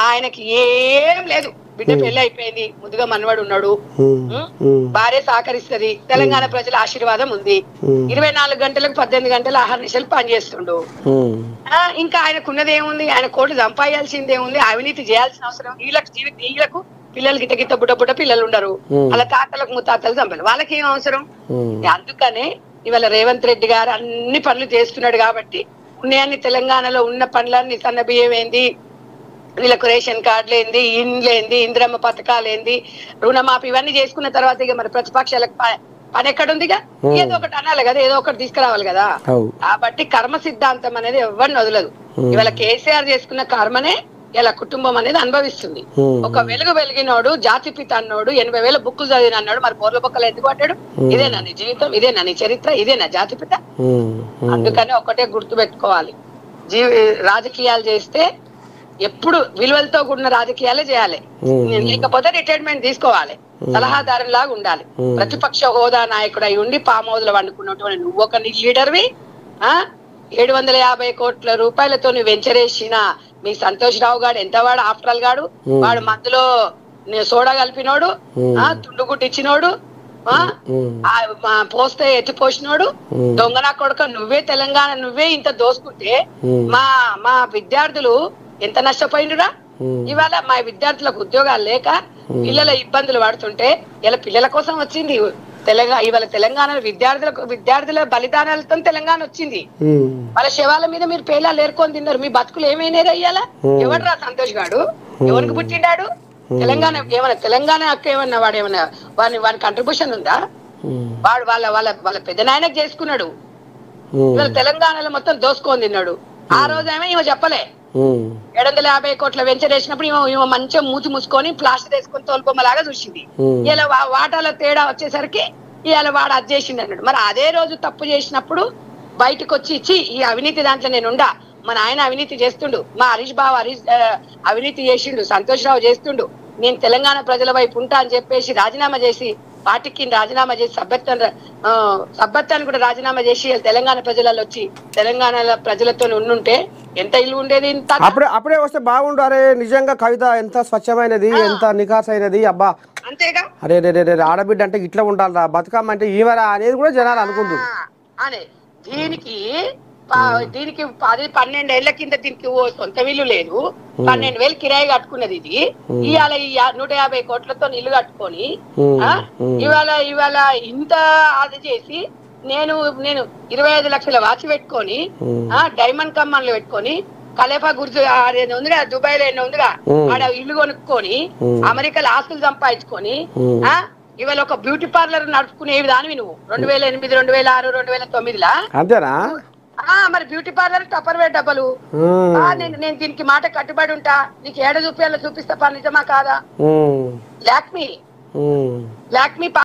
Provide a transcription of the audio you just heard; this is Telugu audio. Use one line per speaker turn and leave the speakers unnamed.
ఆయనకి ఏం లేదు. బిడ్డ పెళ్లి అయిపోయింది, ముద్దుగా మనవాడు ఉన్నాడు, భార్య సహకరిస్తుంది, తెలంగాణ ప్రజల ఆశీర్వాదం ఉంది. 24 గంటలకు 18 గంటలు ఆహార నిశలు పనిచేస్తుండు. ఇంకా ఆయనకున్నది ఏముంది? ఆయన కోట్లు సంపాదించాల్సింది ఏముంది? అవినీతి చేయాల్సిన అవసరం వీళ్ళకు పిల్లలు గిట్ట గిట్ట బుట్ట బుట్ట పిల్లలు ఉండరు, అలా తాతలకు ముత్తాతలు చంపాలి, వాళ్ళకి ఏం అవసరం? అందుకనే ఇవాళ రేవంత్ రెడ్డి గారు అన్ని పనులు చేస్తున్నాడు కాబట్టి ఉన్నాయన్ని తెలంగాణలో ఉన్న పనులన్నీ సన్న బియ్యం ఏంది, వీళ్ళకు రేషన్ కార్డులు ఏంది, ఇండ్లేంది, ఇందిరమ్మ పథకాలు ఏంది, రుణమాఫీ ఇవన్నీ చేసుకున్న తర్వాత ఇక మరి ప్రతిపక్షాలకు పని ఎక్కడుందిగా? ఏదో ఒకటి అనాలి కదా, ఏదో ఒకటి తీసుకురావాలి కదా. కాబట్టి కర్మ సిద్ధాంతం అనేది ఎవరిని వదలదు. ఇవాళ కేసీఆర్ చేసుకున్న కర్మనే ఇలా కుటుంబం అనేది అనుభవిస్తుంది. ఒక వెలిగినోడు, జాతిపిత అన్నోడు 80,000 బుక్కులు చదివిన అన్నాడు, మరి బోర్ల బొక్కలు ఎందుకు పట్టాడు? ఇదేనా నీ జీవితం? ఇదేనా నీ చరిత్ర? ఇదేనా జాతిపిత? అందుకని ఒకటే గుర్తు పెట్టుకోవాలి, రాజకీయాలు చేస్తే ఎప్పుడు విలువలతో కూడిన రాజకీయాలే చేయాలి. లేకపోతే రిటైర్మెంట్ తీసుకోవాలి, సలహాదారులాగా ఉండాలి. ప్రతిపక్ష హోదా నాయకుడు అయి ఉండి పామోదులు వండుకున్నటువంటి నువ్వు ఒక లీడర్వి. 750 కోట్ల రూపాయలతో వెంచరేసిన మీ సంతోష్ రావు గాడు ఎంత వాడు? ఆఫ్టర్ ఆల్ గాడు వాడు మందులో సోడా కలిపినోడు, తుండుగుడ్డు ఇచ్చినోడు, పోస్తే ఎత్తిపోసినోడు, దొంగన కొడుక నువ్వే. తెలంగాణ నువ్వే ఇంత దోసుకుంటే మా విద్యార్థులు ఎంత నష్టపోయినరా? ఇవాళ మా విద్యార్థులకు ఉద్యోగాలు లేక పిల్లల ఇబ్బందులు పడుతుంటే ఇలా పిల్లల కోసం వచ్చింది ఇవాళ తెలంగాణ విద్యార్థుల బలిదానాలతో తెలంగాణ వచ్చింది. వాళ్ళ శవాల మీద మీరు పేలాలు ఏరుకొని తిన్నారు, మీ బతుకులు ఏమైనా అయ్యాలా? ఎవడరా సంతోష్ గాడు? ఎవరికి పుట్టిండాడు? తెలంగాణ ఏమన్నా తెలంగాణ హక్కు ఏమన్నా వాడు ఏమన్నా వాని కంట్రిబ్యూషన్ ఉందా? వాడు వాళ్ళ వాళ్ళ వాళ్ళ పెద్ద నాయనకు చేసుకున్నాడు, ఇవాళ తెలంగాణలో మొత్తం దోసుకొని తిన్నాడు. ఆ రోజేమో ఈమె చెప్పలే 750 కోట్ల వెంచర్ వేసినప్పుడు ఈమె మంచిగా మూసి మూసుకొని ప్లాస్టర్ వేసుకొని తోలుబొమ్మలాగా చూసింది. ఇలా వాటాల తేడా వచ్చేసరికి ఇవాళ వాడు అది చేసింది అన్నాడు. మరి అదే రోజు తప్పు చేసినప్పుడు బయటకు వచ్చి ఇచ్చి ఈ అవినీతి దాంట్లో నేనుండా, మా నాయన అవినీతి చేస్తుండు, మా హరీష్ అవినీతి చేసిండు, సంతోష్ రావు చేస్తుండు, నేను తెలంగాణ ప్రజల వైపు ఉంటా అని చెప్పేసి రాజీనామా చేసి పార్టీకి రాజీనామా చేసి సభ్యత్వాన్ని కూడా రాజీనామా చేసి తెలంగాణ ప్రజలలో వచ్చి తెలంగాణ ప్రజలతో ఉండుంటే ఎంత ఇల్లు ఉండేది?
అప్పుడే వస్తే బాగుండు. అరే నిజంగా కవిత ఎంత స్వచ్ఛమైనది, ఎంత నికాస్ అయినది, అబ్బా
అంతేగా.
అరే ఆడబిడ్డ అంటే ఇట్లా ఉండాలరా, బతుకమ్మ అంటే ఈవరా అనేది కూడా జనాలు అనుకుంటారు.
అనే దీనికి 10-12 ఏళ్ల కింద దీనికి సొంత ఇల్లు లేదు, 12,000 కిరాయి కట్టుకున్నది. ఇది ఇవాళ 150 కోట్లతో ఇల్లు కట్టుకొని ఇవాళ ఇంత అది చేసి నేను 25 లక్షల వాచి పెట్టుకొని డైమండ్ కమ్మన్లు పెట్టుకొని ఖలీఫా గుర్జు ఉందిగా, దుబాయ్ లో ఉందిగా, ఆడ ఇల్లు కొనుక్కొని అమెరికాలో ఆస్తులు సంపాదించుకొని ఇవాళ ఒక బ్యూటీ పార్లర్ నడుపుకునేవి దానివి నువ్వు 2008, 2006, 2009లా అంతేనా? మరి బ్యూటీ పార్లర్ టపర్వే డబ్బలు. నేను దీనికి మాట కట్టుబడి ఉంటా, నీకు ఏడ చూపిస్తా పని నిజమా కాదా? లాక్మీ